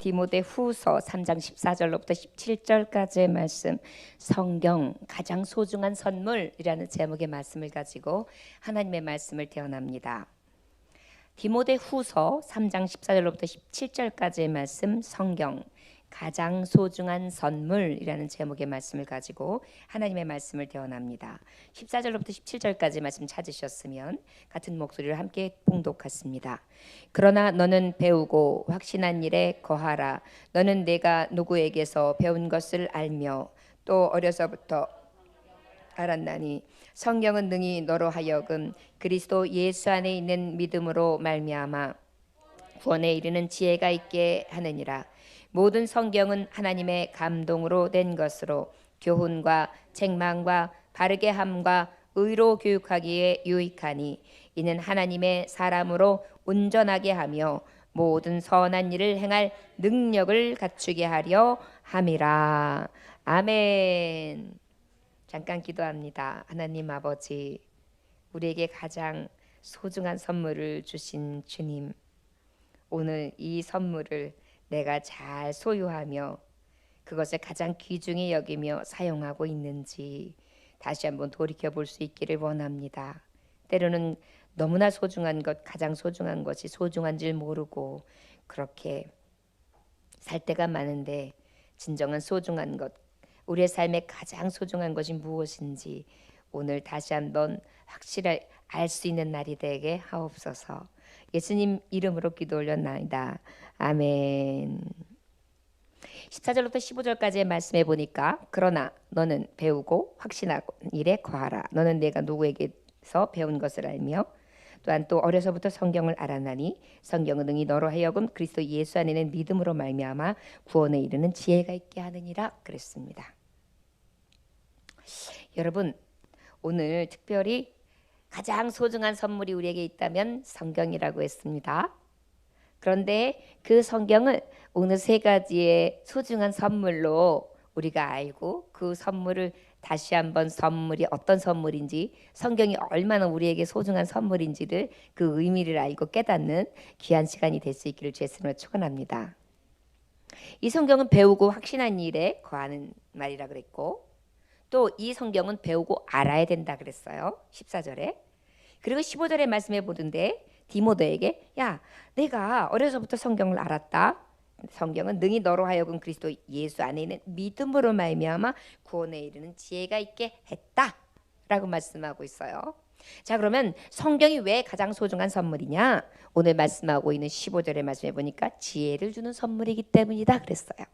디모데후서 3장 14절로부터 17절까지의 말씀, 성경 가장 소중한 선물이라는 제목의 말씀을 가지고 하나님의 말씀을 대언합니다. 디모데후서 3장 14절로부터 17절까지의 말씀, 성경 가장 소중한 선물이라는 제목의 말씀을 가지고 하나님의 말씀을 대언합니다. 14절로부터 17절까지 말씀 찾으셨으면 같은 목소리를 함께 봉독하십니다. 그러나 너는 배우고 확신한 일에 거하라. 너는 내가 누구에게서 배운 것을 알며 또 어려서부터 알았나니 성경은 능히 너로 하여금 그리스도 예수 안에 있는 믿음으로 말미암아 구원에 이르는 지혜가 있게 하느니라. 모든 성경은 하나님의 감동으로 된 것으로 교훈과 책망과 바르게 함과 의로 교육하기에 유익하니 이는 하나님의 사람으로 온전하게 하며 모든 선한 일을 행할 능력을 갖추게 하려 함이라. 아멘. 잠깐 기도합니다. 하나님 아버지, 우리에게 가장 소중한 선물을 주신 주님, 오늘 이 선물을 내가 잘 소유하며 그것을 가장 귀중히 여기며 사용하고 있는지 다시 한번 돌이켜 볼 수 있기를 원합니다. 때로는 너무나 소중한 것, 가장 소중한 것이 소중한 줄 모르고 그렇게 살 때가 많은데, 진정한 소중한 것, 우리의 삶에 가장 소중한 것이 무엇인지 오늘 다시 한번 확실히 알 수 있는 날이 되게 하옵소서. 예수님 이름으로 기도 올렸나이다. 아멘. 14절부터 15절까지의 말씀해 보니까 그러나 너는 배우고 확신하고 일에 거하라. 너는 내가 누구에게서 배운 것을 알며 또한 또 어려서부터 성경을 알았나니 성경은 능히 너로 하여금 그리스도 예수 안에는 믿음으로 말미암아 구원에 이르는 지혜가 있게 하느니라 그랬습니다. 여러분, 오늘 특별히 가장 소중한 선물이 우리에게 있다면 성경이라고 했습니다. 그런데 그 성경을 오늘 세 가지의 소중한 선물로 우리가 알고 그 선물을 다시 한번 선물이 어떤 선물인지, 성경이 얼마나 우리에게 소중한 선물인지를 그 의미를 알고 깨닫는 귀한 시간이 될 수 있기를 주 예수님으로 축원합니다. 이 성경은 배우고 확신한 일에 거하는 말이라 그랬고, 또 이 성경은 배우고 알아야 된다 그랬어요. 14절에. 그리고 15절에 말씀해 보던데 디모데에게, 야, 내가 어려서부터 성경을 알았다. 성경은 능히 너로 하여금 그리스도 예수 안에 있는 믿음으로 말미암아 구원에 이르는 지혜가 있게 했다 라고 말씀하고 있어요. 자, 그러면 성경이 왜 가장 소중한 선물이냐? 오늘 말씀하고 있는 15절에 말씀해 보니까 지혜를 주는 선물이기 때문이다 그랬어요.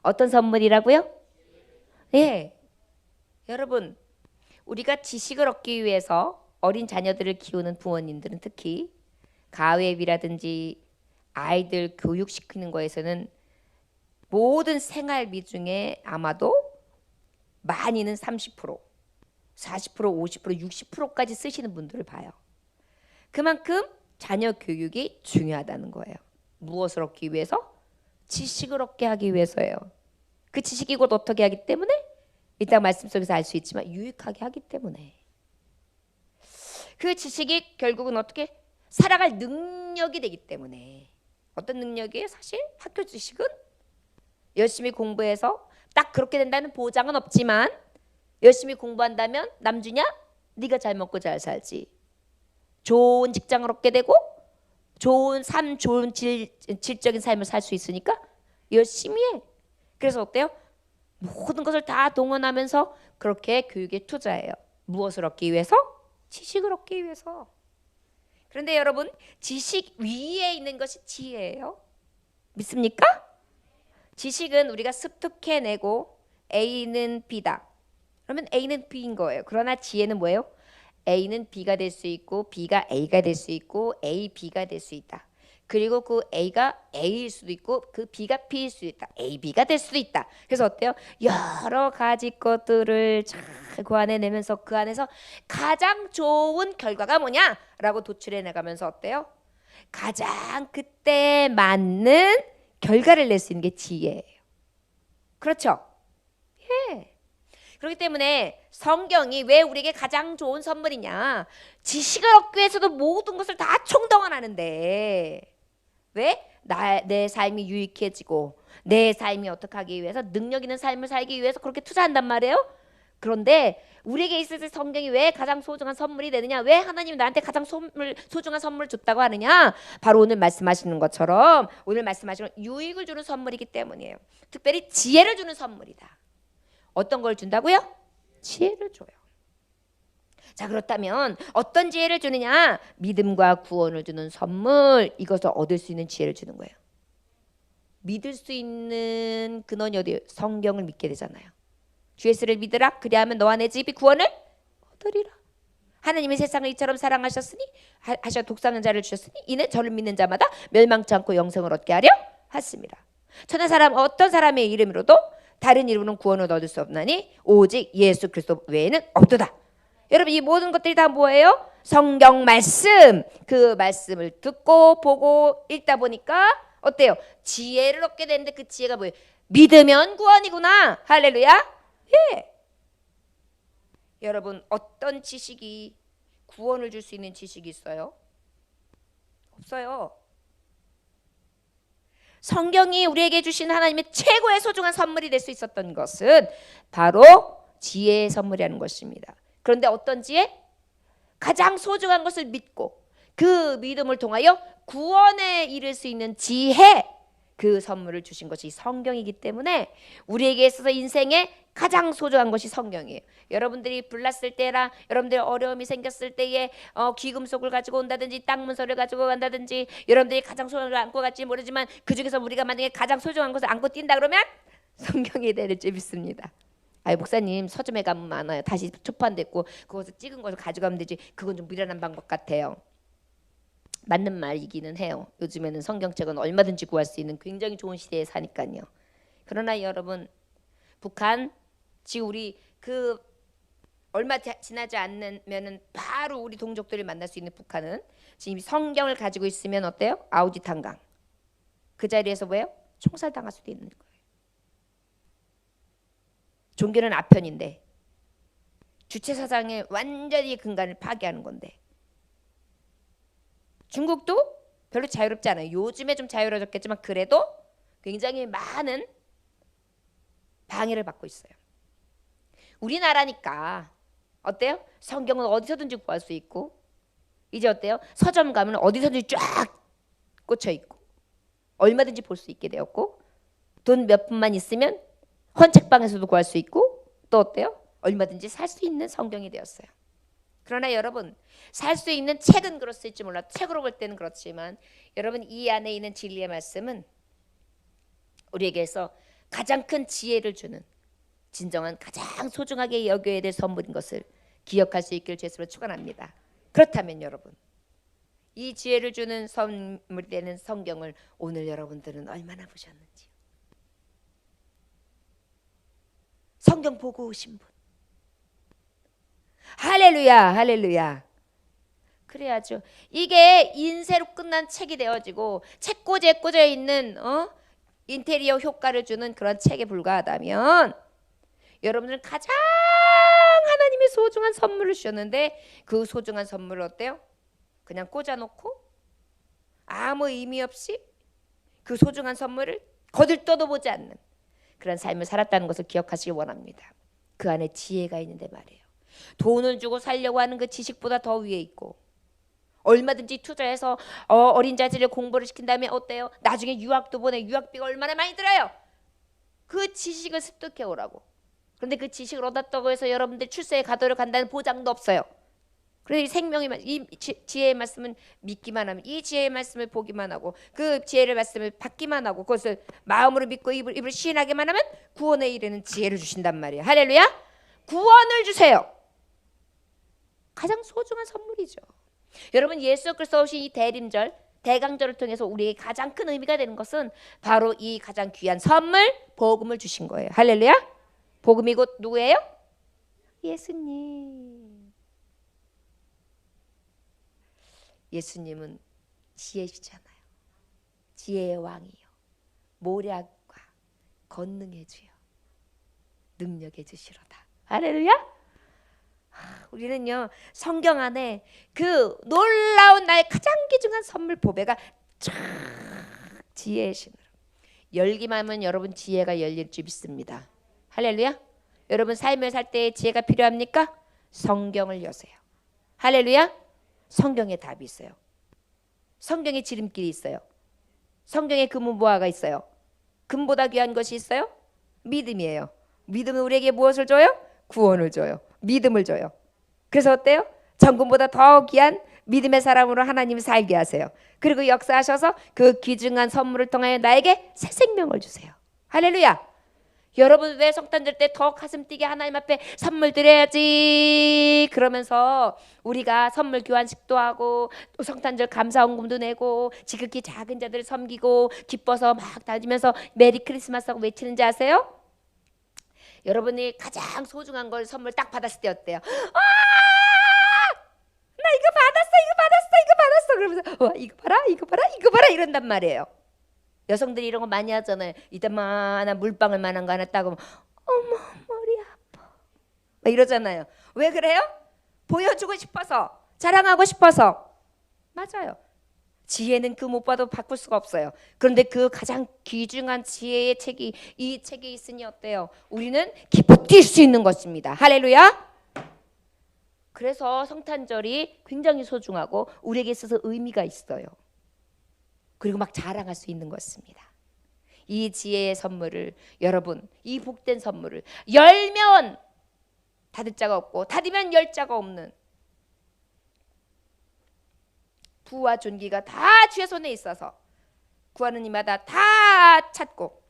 어떤 선물이라고요? 예, 여러분, 우리가 지식을 얻기 위해서 어린 자녀들을 키우는 부모님들은 특히 가회비라든지 아이들 교육시키는 거에서는 모든 생활비 중에 아마도 많이는 30%, 40%, 50%, 60%까지 쓰시는 분들을 봐요. 그만큼 자녀 교육이 중요하다는 거예요. 무엇을 얻기 위해서? 지식을 얻게 하기 위해서예요. 그 지식이 곧 어떻게 하기 때문에? 일단 말씀 속에서 알 수 있지만 유익하게 하기 때문에. 그 지식이 결국은 어떻게? 살아갈 능력이 되기 때문에. 어떤 능력이에요? 사실 학교 지식은 열심히 공부해서 딱 그렇게 된다는 보장은 없지만, 열심히 공부한다면 남주냐? 네가 잘 먹고 잘 살지. 좋은 직장을 얻게 되고 좋은 삶, 좋은 질적인 삶을 살 수 있으니까 열심히 해. 그래서 어때요? 모든 것을 다 동원하면서 그렇게 교육에 투자해요. 무엇을 얻기 위해서? 지식을 얻기 위해서. 그런데 여러분, 지식 위에 있는 것이 지혜예요. 믿습니까? 지식은 우리가 습득해내고 A는 B다. 그러면 A는 B인 거예요. 그러나 지혜는 뭐예요? A는 B가 될 수 있고 B가 A가 될 수 있고 A, B가 될 수 있다. 그리고 그 A가 A일 수도 있고 그 B가 B일 수도 있다. A, B가 될 수도 있다. 그래서 어때요? 여러 가지 것들을 잘 고안해내면서 그 안에서 가장 좋은 결과가 뭐냐라고 도출해 나가면서 어때요? 가장 그때 맞는 결과를 낼 수 있는 게 지혜예요. 그렇죠? 예. 그렇기 때문에 성경이 왜 우리에게 가장 좋은 선물이냐? 지식을 얻기 위해서도 모든 것을 다 총동원하는데 왜? 내 삶이 유익해지고 내 삶이 어떻게 하기 위해서 능력 있는 삶을 살기 위해서 그렇게 투자한단 말이에요. 그런데 우리에게 있을 때 성경이 왜 가장 소중한 선물이 되느냐? 왜 하나님이 나한테 가장 소중한 선물을 줬다고 하느냐? 바로 오늘 말씀하시는 것처럼 오늘 말씀하시는 유익을 주는 선물이기 때문이에요. 특별히 지혜를 주는 선물이다. 어떤 걸 준다고요? 지혜를 줘요. 자, 그렇다면 어떤 지혜를 주느냐? 믿음과 구원을 주는 선물, 이것을 얻을 수 있는 지혜를 주는 거예요. 믿을 수 있는 근원이 어디예요? 성경을 믿게 되잖아요. 주 예수를 믿으라. 그리하면 너와 내 집이 구원을 얻으리라. 하나님이 세상을 이처럼 사랑하셨으니 하셔 독사하는 자를 주셨으니 이는 저를 믿는 자마다 멸망치 않고 영생을 얻게 하려 하십니다. 천하 사람 어떤 사람의 이름으로도 다른 이름으로는 구원을 얻을 수 없나니 오직 예수 그리스도 외에는 없도다. 여러분 이 모든 것들이 다 뭐예요? 성경 말씀. 그 말씀을 듣고 보고 읽다 보니까 어때요? 지혜를 얻게 되는데 그 지혜가 뭐예요? 믿으면 구원이구나. 할렐루야. 예. 여러분 어떤 지식이 구원을 줄 수 있는 지식이 있어요? 없어요. 성경이 우리에게 주신 하나님의 최고의 소중한 선물이 될 수 있었던 것은 바로 지혜의 선물이라는 것입니다. 그런데 어떤 지혜? 가장 소중한 것을 믿고 그 믿음을 통하여 구원에 이를 수 있는 지혜, 그 선물을 주신 것이 성경이기 때문에 우리에게 있어서 인생에 가장 소중한 것이 성경이에요. 여러분들이 불났을 때나 여러분들이 어려움이 생겼을 때에 귀금속을 가지고 온다든지 땅 문서를 가지고 간다든지 여러분들이 가장 소중한 걸 안고 갈지 모르지만 그 중에서 우리가 만약에 가장 소중한 것을 안고 뛴다 그러면 성경이 될 줄 믿습니다. 아이 목사님 서점에 가면 많아요. 다시 초판됐고 그것을 찍은 것을 가져가면 되지. 그건 좀 미련한 방법 같아요. 맞는 말이기는 해요. 요즘에는 성경책은 얼마든지 구할 수 있는 굉장히 좋은 시대에 사니까요. 그러나 여러분 북한 지금 우리 그 얼마 지나지 않으면은 바로 우리 동족들을 만날 수 있는 북한은 지금 성경을 가지고 있으면 어때요? 아우지 탄강 그 자리에서 뭐예요? 총살당할 수도 있는 거예요. 종교는 아편인데 주체 사상의 완전히 근간을 파괴하는 건데 중국도 별로 자유롭지 않아요. 요즘에 좀 자유로워졌겠지만 그래도 굉장히 많은 방해를 받고 있어요. 우리나라니까 어때요? 성경은 어디서든지 구할 수 있고 이제 어때요? 서점 가면 어디서든지 쫙 꽂혀 있고 얼마든지 볼 수 있게 되었고 돈 몇 푼만 있으면 헌책방에서도 구할 수 있고 또 어때요? 얼마든지 살 수 있는 성경이 되었어요. 그러나 여러분 살 수 있는 책은 그렇을지 몰라 책으로 볼 때는 그렇지만 여러분 이 안에 있는 진리의 말씀은 우리에게서 가장 큰 지혜를 주는 진정한 가장 소중하게 여겨야 될 선물인 것을 기억할 수 있기를 주님으로 축원합니다. 그렇다면 여러분 이 지혜를 주는 선물이 되는 성경을 오늘 여러분들은 얼마나 보셨는지요? 성경 보고 오신 분 할렐루야 할렐루야. 그래야죠. 이게 인쇄로 끝난 책이 되어지고 책꽂이에 꽂혀 있는 인테리어 효과를 주는 그런 책에 불과하다면 여러분들은 가장 하나님의 소중한 선물을 주셨는데 그 소중한 선물을 어때요? 그냥 꽂아놓고 아무 의미 없이 그 소중한 선물을 거들떠도 보지 않는 그런 삶을 살았다는 것을 기억하시기 원합니다. 그 안에 지혜가 있는데 말이에요. 돈을 주고 살려고 하는 그 지식보다 더 위에 있고 얼마든지 투자해서 어린 자들을 공부를 시킨 다음에 어때요? 나중에 유학도 보내. 유학비가 얼마나 많이 들어요. 그 지식을 습득해 오라고. 그런데 그 지식을 얻었다고 해서 여러분들 출세에 가도록 간다는 보장도 없어요. 그래서 이 생명의 이 지혜의 말씀은 믿기만 하면 이 지혜의 말씀을 보기만 하고 그 지혜의 말씀을 받기만 하고 그것을 마음으로 믿고 입으로 시인하기만 하면 구원에 이르는 지혜를 주신단 말이에요. 할렐루야. 구원을 주세요. 가장 소중한 선물이죠. 여러분 예수 그리스도 오신 이 대림절 대강절을 통해서 우리에게 가장 큰 의미가 되는 것은 바로 이 가장 귀한 선물 복음을 주신 거예요. 할렐루야. 복음이 곧 누구예요? 예수님. 예수님은 지혜시잖아요. 지혜의 왕이요 모략과 권능의 주요 능력의 주시로다. 할렐루야. 우리는요 성경 안에 그 놀라운 나의 가장 귀중한 선물 보배가 쫙 지혜의 신으로. 열기만 하면 여러분 지혜가 열릴 줄 믿습니다. 할렐루야. 여러분 삶을 살 때 지혜가 필요합니까? 성경을 여세요. 할렐루야. 성경에 답이 있어요. 성경에 지름길이 있어요. 성경에 금은보화가 있어요. 금보다 귀한 것이 있어요? 믿음이에요. 믿음은 우리에게 무엇을 줘요? 구원을 줘요. 믿음을 줘요. 그래서 어때요? 정금보다 더 귀한 믿음의 사람으로 하나님이 살게 하세요. 그리고 역사하셔서 그 귀중한 선물을 통하여 나에게 새 생명을 주세요. 할렐루야. 여러분 왜 성탄절 때 더 가슴 뛰게 하나님 앞에 선물 드려야지 그러면서 우리가 선물 교환식도 하고 또 성탄절 감사원금도 내고 지극히 작은 자들을 섬기고 기뻐서 막 다니면서 메리 크리스마스하고 외치는지 아세요? 여러분이 가장 소중한 걸 선물 딱 받았을 때 어때요? 나 이거 받았어 그러면서 와 이거 봐라 이런단 말이에요. 여성들이 이런 거 많이 하잖아요. 이따만한 물방울 만한 거 하나 따고 어머 머리 아파 막 이러잖아요. 왜 그래요? 보여주고 싶어서, 자랑하고 싶어서. 맞아요. 지혜는 그 못 봐도 바꿀 수가 없어요. 그런데 그 가장 귀중한 지혜의 책이 이 책에 있으니 어때요? 우리는 기뻐 뛸 수 있는 것입니다. 할렐루야. 그래서 성탄절이 굉장히 소중하고 우리에게 있어서 의미가 있어요. 그리고 막 자랑할 수 있는 것입니다. 이 지혜의 선물을 여러분, 이 복된 선물을 열면 닫을 자가 없고 닫으면 열 자가 없는 부와 존귀가 다 주의 손에 있어서 구하는 이마다 다 찾고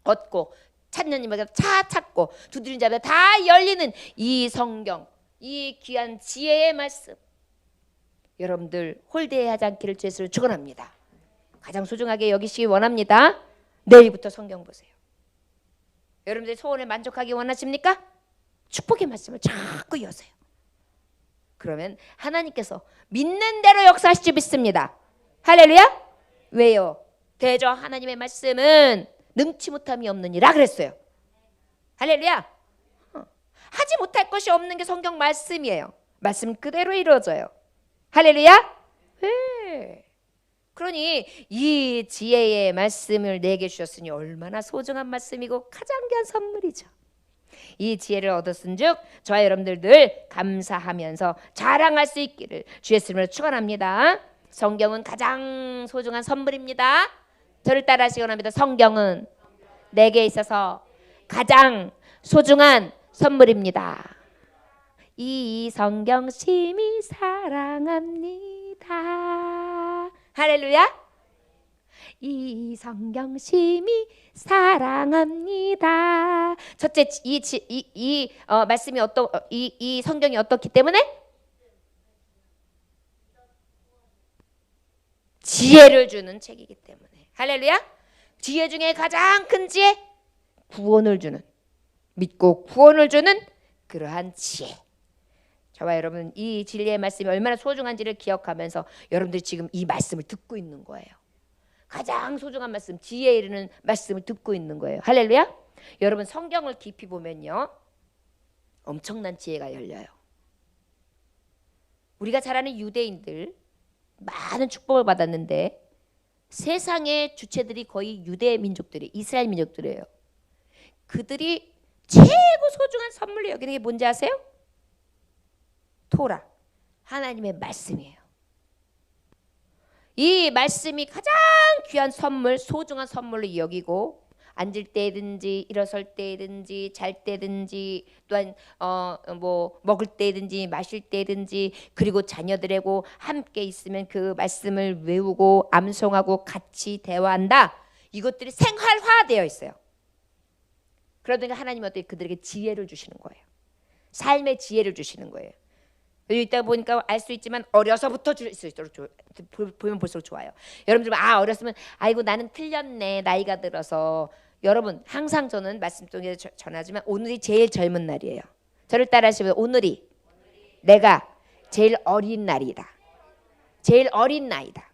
얻고 찾는 이마다 다 찾고 두드리는 자마다 다 열리는 이 성경, 이 귀한 지혜의 말씀 여러분들 홀대하지 않기를 주에서 축원합니다. 가장 소중하게 여기시기 원합니다. 내일부터 성경 보세요. 여러분들 소원에 만족하기 원하십니까? 축복의 말씀을 자꾸 여세요. 그러면 하나님께서 믿는 대로 역사하실 줄 믿습니다. 할렐루야. 왜요? 대저 하나님의 말씀은 능치 못함이 없느니라 그랬어요. 할렐루야. 하지 못할 것이 없는 게 성경 말씀이에요. 말씀 그대로 이루어져요. 할렐루야. 네. 그러니 이 지혜의 말씀을 내게 주셨으니 얼마나 소중한 말씀이고 가장 귀한 선물이죠. 이 지혜를 얻었은즉 저와 여러분들 늘 감사하면서 자랑할 수 있기를 주 예수님으로 축원합니다. 성경은 가장 소중한 선물입니다. 저를 따라하시기 원합니다. 성경은 내게 있어서 가장 소중한 선물입니다. 이 성경 심히 사랑합니다. 할렐루야. 이 성경 심히 사랑합니다. 첫째, 말씀이 이 성경이 어떻기 때문에 지혜를 주는 책이기 때문에. 할렐루야. 지혜 중에 가장 큰 지혜, 구원을 주는, 믿고 구원을 주는 그러한 지혜. 저와 여러분 이 진리의 말씀이 얼마나 소중한지를 기억하면서 여러분들이 지금 이 말씀을 듣고 있는 거예요. 가장 소중한 말씀, 지혜에 이르는 말씀을 듣고 있는 거예요. 할렐루야. 여러분 성경을 깊이 보면요 엄청난 지혜가 열려요. 우리가 잘 아는 유대인들 많은 축복을 받았는데 세상의 주체들이 거의 유대 민족들이 이스라엘 민족들이에요. 그들이 최고 소중한 선물로 여기는 게 뭔지 아세요? 토라, 하나님의 말씀이에요. 이 말씀이 가장 귀한 선물, 소중한 선물로 여기고 앉을 때든지 일어설 때든지 잘 때든지 또한 뭐 먹을 때든지 마실 때든지 그리고 자녀들하고 함께 있으면 그 말씀을 외우고 암송하고 같이 대화한다. 이것들이 생활화되어 있어요. 그러니까 하나님은 어떻게 그들에게 지혜를 주시는 거예요. 삶의 지혜를 주시는 거예요. 이따 보니까 알 수 있지만 어려서부터 줄 수 있도록 보면 볼수록 좋아요. 여러분들 어렸으면 아이고 나는 틀렸네 나이가 들어서. 여러분 항상 저는 말씀 통해 전하지만 오늘이 제일 젊은 날이에요. 저를 따라하시면 오늘이 내가 제일 어린 날이다. 제일 어린 나이다.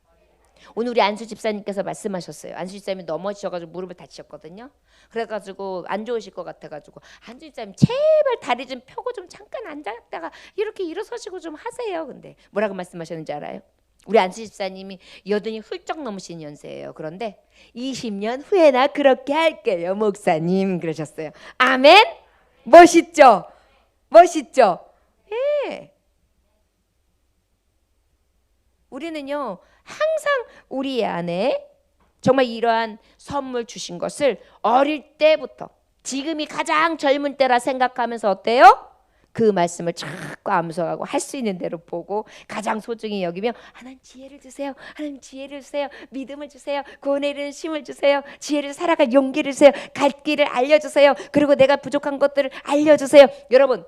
오늘 우리 안수 집사님께서 말씀하셨어요. 안수 집사님이 넘어지셔가지고 무릎을 다치셨거든요. 그래가지고 안 좋으실 것 같아가지고 안수 집사님 제발 다리 좀 펴고 좀 잠깐 앉았다가 이렇게 일어서시고 좀 하세요. 근데 뭐라고 말씀하셨는지 알아요? 우리 안수 집사님이 여든이 훌쩍 넘으신 연세예요. 그런데 20년 후에나 그렇게 할게요, 목사님 그러셨어요. 아멘. 멋있죠? 멋있죠? 예. 우리는요 항상 우리 안에 정말 이러한 선물 주신 것을 어릴 때부터 지금이 가장 젊은 때라 생각하면서 어때요? 그 말씀을 자꾸 암송하고 할 수 있는 대로 보고 가장 소중히 여기며 하나님 지혜를 주세요. 하나님 지혜를 주세요. 믿음을 주세요. 구원에 이르는 힘을 주세요. 지혜를 살아갈 용기를 주세요. 갈 길을 알려주세요. 그리고 내가 부족한 것들을 알려주세요. 여러분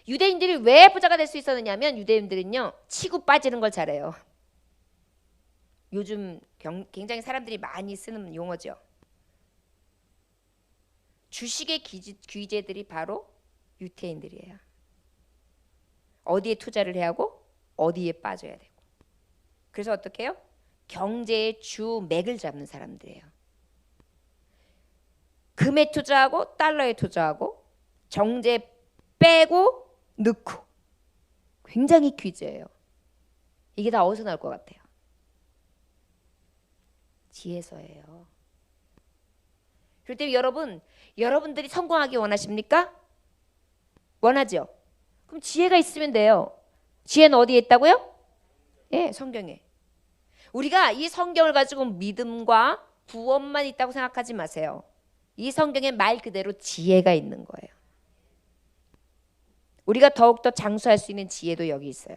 유대인들이 왜 부자가 될 수 있었느냐면 유대인들은요 치고 빠지는 걸 잘해요. 요즘 굉장히 사람들이 많이 쓰는 용어죠. 주식의 귀재들이 바로 유태인들이에요. 어디에 투자를 해야 하고 어디에 빠져야 되고. 그래서 어떻게 해요? 경제의 주 맥을 잡는 사람들이에요. 금에 투자하고 달러에 투자하고 정제 빼고 넣고 굉장히 귀재예요. 이게 다 어디서 나올 것 같아요? 지혜서예요. 그럴 때 여러분들이 성공하기 원하십니까? 원하죠. 그럼 지혜가 있으면 돼요. 지혜는 어디에 있다고요? 예, 성경에. 우리가 이 성경을 가지고 믿음과 구원만 있다고 생각하지 마세요. 이 성경에 말 그대로 지혜가 있는 거예요. 우리가 더욱더 장수할 수 있는 지혜도 여기 있어요.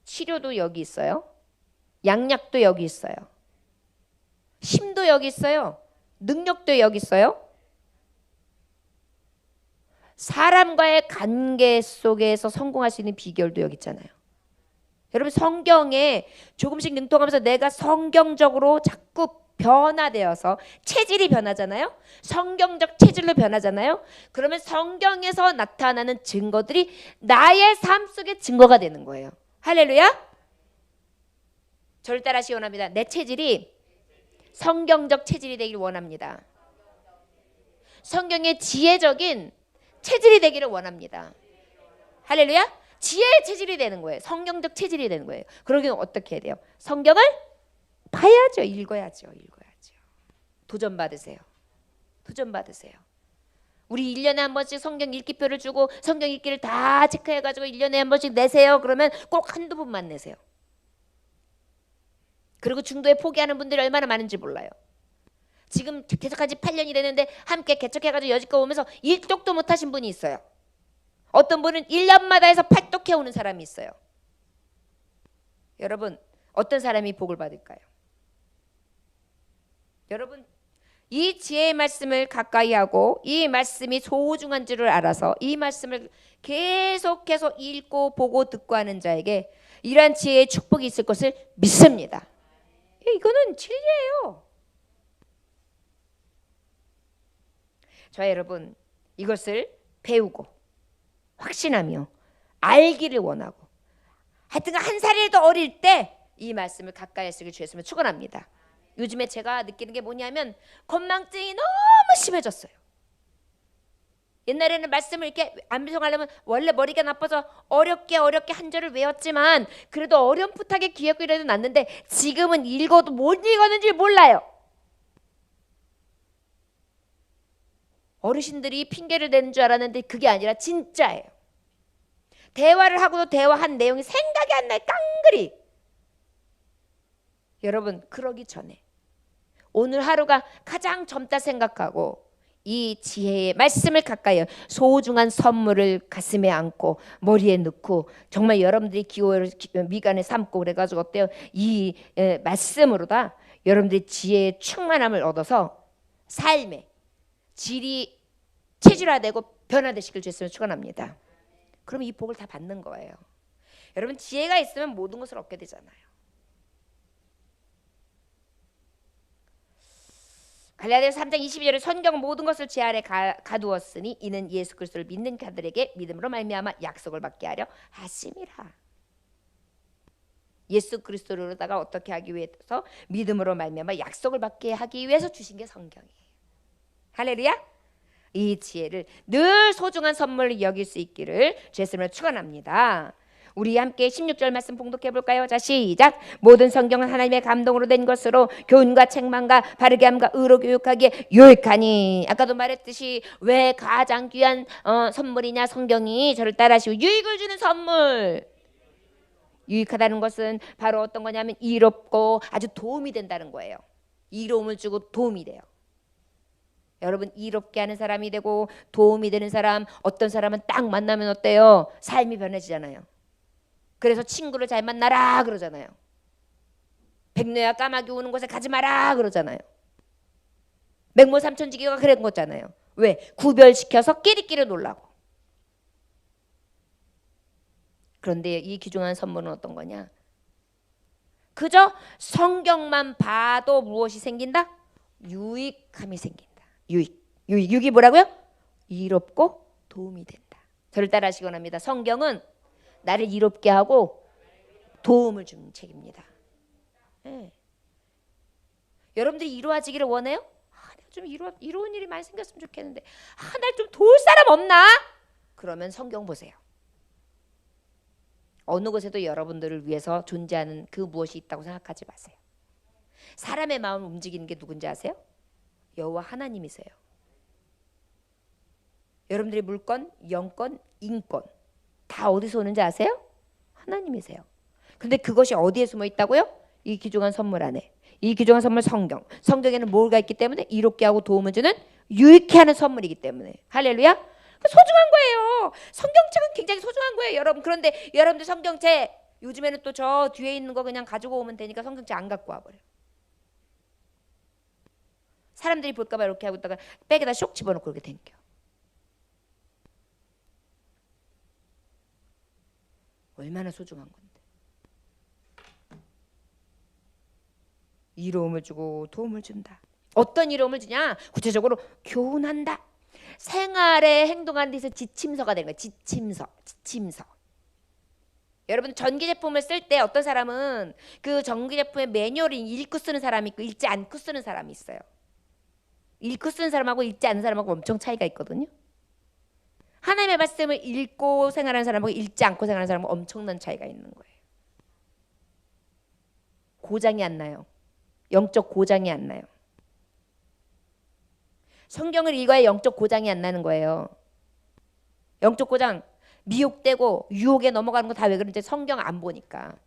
치료도 여기 있어요. 양약도 여기 있어요. 힘도 여기 있어요. 능력도 여기 있어요. 사람과의 관계 속에서 성공할 수 있는 비결도 여기 있잖아요. 여러분 성경에 조금씩 능통하면서 내가 성경적으로 자꾸 변화되어서 체질이 변하잖아요. 성경적 체질로 변하잖아요. 그러면 성경에서 나타나는 증거들이 나의 삶 속의 증거가 되는 거예요. 할렐루야. 저를 따라하시기 원합니다. 내 체질이 성경적 체질이 되길 원합니다. 성경의 지혜적인 체질이 되기를 원합니다. 할렐루야. 지혜의 체질이 되는 거예요. 성경적 체질이 되는 거예요. 그러기는 어떻게 해야 돼요? 성경을 봐야죠. 읽어야죠. 도전 받으세요. 우리 1년에 한 번씩 성경 읽기표를 주고 성경 읽기를 다 체크해가지고 1년에 한 번씩 내세요. 그러면 꼭 한두 번만 내세요. 그리고 중도에 포기하는 분들이 얼마나 많은지 몰라요. 지금 개척한 지 8년이 됐는데 함께 개척해가지고 여지껏 오면서 1독도 못하신 분이 있어요. 어떤 분은 1년마다 해서 8독 해오는 사람이 있어요. 여러분 어떤 사람이 복을 받을까요? 여러분 이 지혜의 말씀을 가까이 하고 이 말씀이 소중한 줄을 알아서 이 말씀을 계속해서 읽고 보고 듣고 하는 자에게 이러한 지혜의 축복이 있을 것을 믿습니다. 이거는 진리예요. 저 여러분 이것을 배우고 확신하며 알기를 원하고 하여튼 한 살이라도 어릴 때 이 말씀을 가까이 쓰길 주였으면 축원합니다. 요즘에 제가 느끼는 게 뭐냐면 건망증이 너무 심해졌어요. 옛날에는 말씀을 이렇게 암송하려면 원래 머리가 나빠서 어렵게 한 절을 외웠지만 그래도 어렴풋하게 기억이 이래도 났는데 지금은 읽어도 못 읽었는지 몰라요. 어르신들이 핑계를 대는 줄 알았는데 그게 아니라 진짜예요. 대화를 하고도 대화한 내용이 생각이 안 나요. 깡그리. 여러분 그러기 전에 오늘 하루가 가장 젊다 생각하고 이 지혜의 말씀을 가까이 소중한 선물을 가슴에 안고 머리에 넣고 정말 여러분들이 기호를 미간에 삼고 그래가지고 어때요? 이 말씀으로다 여러분들이 지혜의 충만함을 얻어서 삶의 질이 체질화되고 변화되시길 주였으면 축원합니다. 그럼 이 복을 다 받는 거예요. 여러분 지혜가 있으면 모든 것을 얻게 되잖아요. 갈라디아서 3장 22절에 성경 모든 것을 제 아래 가두었으니 이는 예수 그리스도를 믿는 자들에게 믿음으로 말미암아 약속을 받게 하려 하심이라. 예수 그리스도로다가 어떻게 하기 위해서 믿음으로 말미암아 약속을 받게 하기 위해서 주신 게 성경이에요. 할렐루야. 이 지혜를 늘 소중한 선물로 여길 수 있기를 주님을 축원합니다. 우리 함께 16절 말씀 봉독해 볼까요? 자, 시작. 모든 성경은 하나님의 감동으로 된 것으로 교훈과 책망과 바르게 함과 의로 교육하기에 유익하니. 아까도 말했듯이 왜 가장 귀한 선물이냐? 성경이. 저를 따라하시고 유익을 주는 선물. 유익하다는 것은 바로 어떤 거냐면 이롭고 아주 도움이 된다는 거예요. 이로움을 주고 도움이 돼요. 여러분, 이롭게 하는 사람이 되고 도움이 되는 사람, 어떤 사람은 딱 만나면 어때요? 삶이 변해지잖아요. 그래서 친구를 잘 만나라 그러잖아요. 백로야 까마귀 우는 곳에 가지 마라 그러잖아요. 맹모 삼천지기가 그런 거잖아요. 왜? 구별시켜서 끼리끼리 놀라고. 그런데 이 귀중한 선물은 어떤 거냐? 그저 성경만 봐도 무엇이 생긴다? 유익함이 생긴다. 유익이 뭐라고요? 이롭고 도움이 된다. 저를 따라 하시기 원합니다. 성경은 나를 이롭게 하고 도움을 주는 책입니다. 네. 여러분들이 이로워지기를 원해요? 내가 좀 이로운 일이 많이 생겼으면 좋겠는데 날 좀 도울 사람 없나? 그러면 성경 보세요. 어느 곳에도 여러분들을 위해서 존재하는 그 무엇이 있다고 생각하지 마세요. 사람의 마음을 움직이는 게 누군지 아세요? 여호와 하나님이세요. 여러분들의 물건, 영권, 인권 다 어디서 오는지 아세요? 하나님이세요. 근데 그것이 어디에 숨어 있다고요? 이 귀중한 선물 안에. 이 귀중한 선물 성경. 성경에는 뭐가 있기 때문에? 이롭게 하고 도움을 주는 유익해 하는 선물이기 때문에. 할렐루야. 소중한 거예요. 성경책은 굉장히 소중한 거예요, 여러분. 그런데 여러분들 성경책 요즘에는 또 저 뒤에 있는 거 그냥 가지고 오면 되니까 성경책 안 갖고 와버려요. 사람들이 볼까 봐 이렇게 하고 있다가 백에다 쏙 집어넣고 이렇게 댕겨. 얼마나 소중한 건데. 이로움을 주고 도움을 준다. 어떤 이로움을 주냐? 구체적으로 교훈한다. 생활에 행동하는 데서 지침서가 되는 거예요. 지침서. 여러분 전기 제품을 쓸 때 어떤 사람은 그 전기 제품의 매뉴얼을 읽고 쓰는 사람이 있고 읽지 않고 쓰는 사람이 있어요. 읽고 쓰는 사람하고 읽지 않는 사람하고 엄청 차이가 있거든요. 하나님의 말씀을 읽고 생활하는 사람하고 읽지 않고 생활하는 사람하고 엄청난 차이가 있는 거예요. 고장이 안 나요. 영적 고장이 안 나요. 성경을 읽어야 영적 고장이 안 나는 거예요. 영적 고장, 미혹되고 유혹에 넘어가는 거 다 왜 그런지 성경 안 보니까.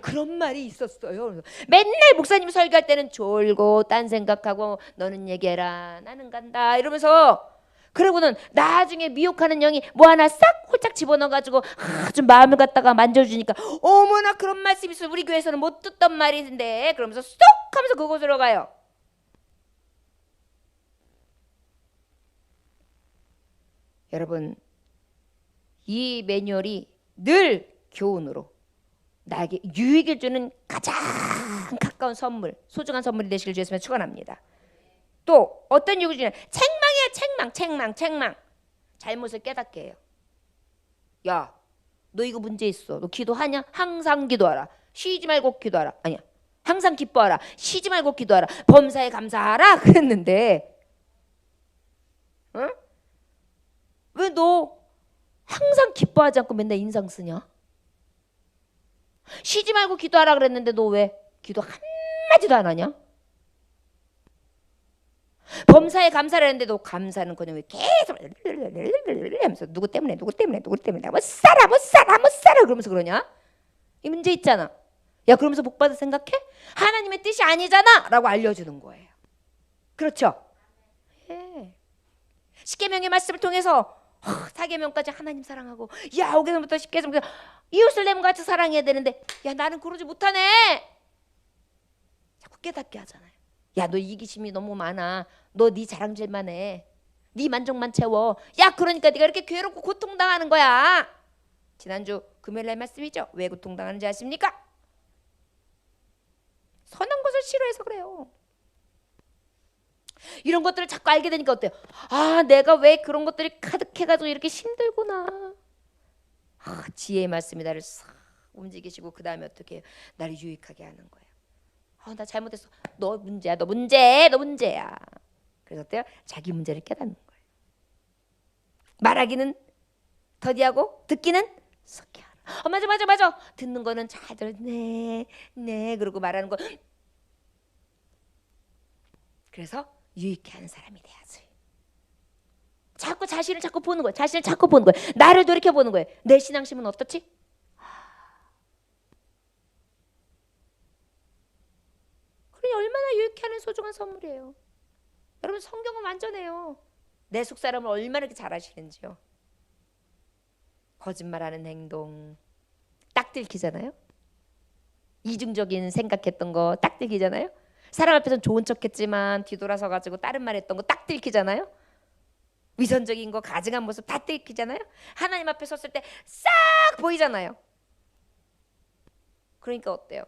그런 말이 있었어요. 맨날 목사님 설교할 때는 졸고 딴 생각하고 너는 얘기해라 나는 간다 이러면서, 그러고는 나중에 미혹하는 영이 뭐 하나 싹 홀짝 집어넣어가지고 좀 마음을 갖다가 만져주니까 어머나 그런 말씀이 있어. 우리 교회에서는 못 듣던 말인데 그러면서 쏙 하면서 그곳으로 가요. 여러분, 이 매뉴얼이 늘 교훈으로 나에게 유익을 주는 가장 가까운 선물, 소중한 선물이 되시길 주였으면 축원합니다. 또 어떤 유익을 주냐? 책망이야. 책망. 잘못을 깨닫게 해요. 야, 너 이거 문제 있어. 너 기도하냐? 항상 기도하라. 쉬지 말고 기도하라. 아니야. 항상 기뻐하라. 쉬지 말고 기도하라. 범사에 감사하라. 그랬는데 응? 왜 너 항상 기뻐하지 않고 맨날 인상 쓰냐? 쉬지 말고 기도하라 그랬는데 너 왜 기도 한마디도 안 하냐? 범사에 감사를 했는데 너 감사는 그냥 왜 계속 하면서 누구 때문에 못 살아 그러면서 그러냐? 이 문제 있잖아. 야, 그러면서 복 받을 생각해? 하나님의 뜻이 아니잖아 라고 알려주는 거예요. 그렇죠? 예. 십계명의 말씀을 통해서 4계명까지 하나님 사랑하고, 야 5계명부터 10계명 이웃을 내 몸같이 사랑해야 되는데, 야 나는 그러지 못하네. 자꾸 깨닫게 하잖아요. 야 너 이기심이 너무 많아. 너 네 자랑질만 해. 네 만족만 채워. 야 그러니까 네가 이렇게 괴롭고 고통당하는 거야. 지난주 금요일날 말씀이죠. 왜 고통당하는지 아십니까? 선한 것을 싫어해서 그래요. 이런 것들을 자꾸 알게 되니까 어때요? 내가 왜 그런 것들이 가득해가지고 이렇게 힘들구나. 지혜의 말씀이 나를 싹 움직이시고 그 다음에 어떻게 해요? 나를 유익하게 하는 거예요. 나 잘못했어. 너 문제야. 그래서 어때요? 자기 문제를 깨닫는 거예요. 말하기는 더디하고 듣기는 썩게 하라. 맞아 맞아 맞아. 듣는 거는 잘 들어. 네, 네 그러고 말하는 거. 그래서 유익해 하는 사람이 돼야지. 자꾸 자신을 자꾸 보는 거야. 자신을 자꾸 보는 거야. 나를 돌이켜 보는 거야. 내 신앙심은 어떻지? 그러니 얼마나 유익해 하는 소중한 선물이에요. 여러분 성경은 완전해요. 내 속사람을 얼마나 이렇게 잘 아시는지요. 거짓말하는 행동 딱 들키잖아요. 이중적인 생각했던 거 딱 들키잖아요. 사람 앞에서는 좋은 척했지만 뒤돌아서 가지고 다른 말 했던 거 딱 들키잖아요. 위선적인 거 가증한 모습 다 들키잖아요. 하나님 앞에 섰을 때 싹 보이잖아요. 그러니까 어때요?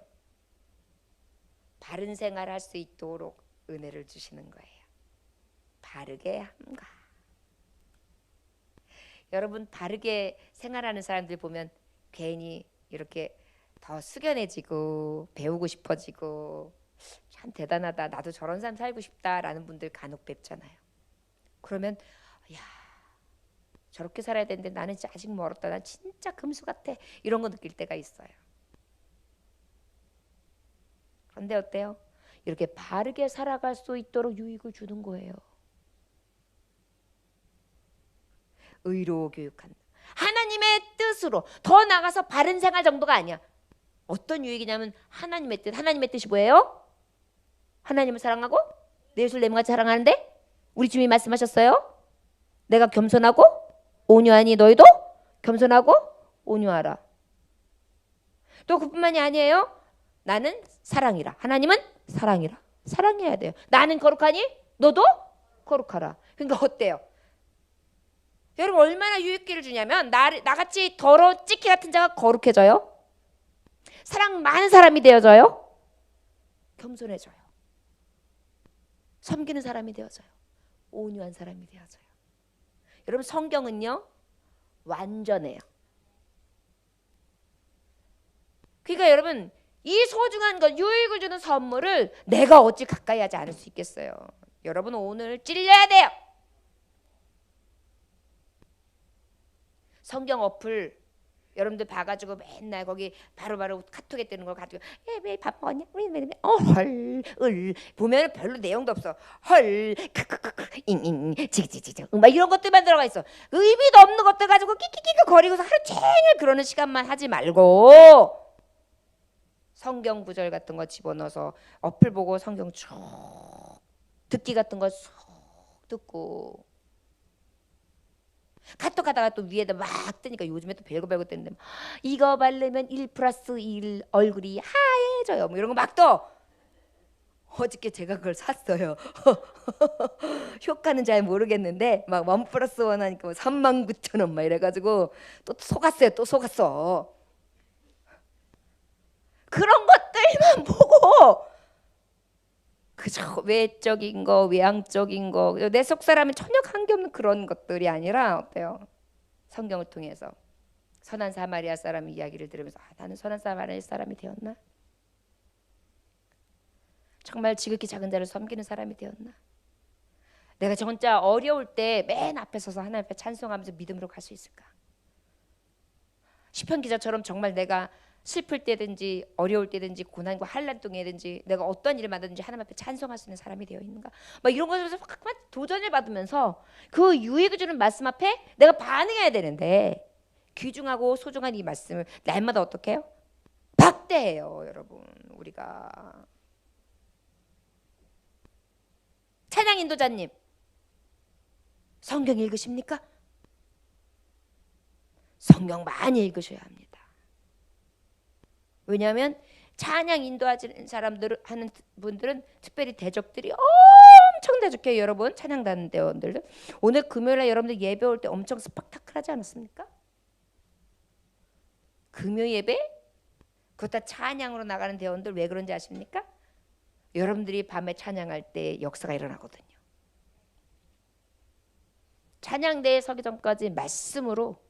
바른 생활 할 수 있도록 은혜를 주시는 거예요. 바르게 함과. 여러분 바르게 생활하는 사람들 보면 괜히 이렇게 더 숙연해지고 배우고 싶어지고 참 대단하다. 나도 저런 삶 살고 싶다라는 분들 간혹 뵙잖아요. 그러면 야 저렇게 살아야 되는데 나는 진짜 아직 멀었다. 난 진짜 금수 같아. 이런 거 느낄 때가 있어요. 그런데 어때요? 이렇게 바르게 살아갈 수 있도록 유익을 주는 거예요. 의로 교육한다. 하나님의 뜻으로 더 나가서 바른 생활 정도가 아니야. 어떤 유익이냐면 하나님의 뜻. 하나님의 뜻이 뭐예요? 하나님을 사랑하고 내 이웃을 내 몸같이 사랑하는데 우리 주님이 말씀하셨어요. 내가 겸손하고 온유하니 너희도 겸손하고 온유하라. 또 그뿐만이 아니에요. 나는 사랑이라. 하나님은 사랑이라. 사랑해야 돼요. 나는 거룩하니 너도 거룩하라. 그러니까 어때요? 여러분 얼마나 유익기를 주냐면 나같이 더러운 찌끼 같은 자가 거룩해져요. 사랑 많은 사람이 되어져요. 겸손해져요. 섬기는 사람이 되어져요. 온유한 사람이 되어져요. 여러분 성경은요 완전해요. 그러니까 여러분 이 소중한 것 유익을 주는 선물을 내가 어찌 가까이 하지 않을 수 있겠어요. 여러분 오늘 찔려야 돼요. 성경 어플 여러분들 봐가지고 맨날 거기 바로바로 카톡에 뜨는 걸 가지고 왜 밥 먹었냐? 헐 보면 별로 내용도 없어. 헐 크크크크 잉잉 지지지지 막 이런 것들만 들어가 있어. 의미도 없는 것들 가지고 끼끼끼끼 거리고서 하루 종일 그러는 시간만 하지 말고 성경 구절 같은 거 집어넣어서 어플 보고 성경 쭉 듣기 같은 거 쭉 듣고 카톡 하다가 또 위에다 막 뜨니까 요즘에 또 별거 뜨는데 이거 바르면 1+1 얼굴이 하얘져요 뭐 이런 거 막 떠. 어저께 제가 그걸 샀어요. 효과는 잘 모르겠는데 막 1+1 하니까 39,000원 막 이래가지고 또 속았어요. 또 속았어. 그런 것들만 보고 그저 외적인 거 외향적인 거 내 속 사람은 전혀 관계없는 그런 것들이 아니라 어때요? 성경을 통해서 선한 사마리아 사람 이야기를 들으면서 나는 선한 사마리아 사람이 되었나? 정말 지극히 작은 자를 섬기는 사람이 되었나? 내가 진짜 어려울 때 맨 앞에 서서 하나님 앞에 찬송하면서 믿음으로 갈 수 있을까? 시편 기자처럼 정말 내가 슬플 때든지 어려울 때든지 고난과 환난 중에든지 내가 어떤 일을 만든지 하나님 앞에 찬송할 수 있는 사람이 되어 있는가? 막 이런 것에서 막 도전을 받으면서 그 유익을 주는 말씀 앞에 내가 반응해야 되는데 귀중하고 소중한 이 말씀을 날마다 어떻게 해요? 박대해요, 여러분. 우리가 찬양 인도자님 성경 읽으십니까? 성경 많이 읽으셔야 합니다. 왜냐하면 찬양 인도하는 사람들 하는 분들은 특별히 대적들이 엄청 대적해요. 여러분 찬양단은 대원들 오늘 금요일에 여러분들 예배 올 때 엄청 스펙타클하지 않았습니까? 금요 예배 그것도 찬양으로 나가는 대원들 왜 그런지 아십니까? 여러분들이 밤에 찬양할 때 역사가 일어나거든요. 찬양대에 서기 전까지 말씀으로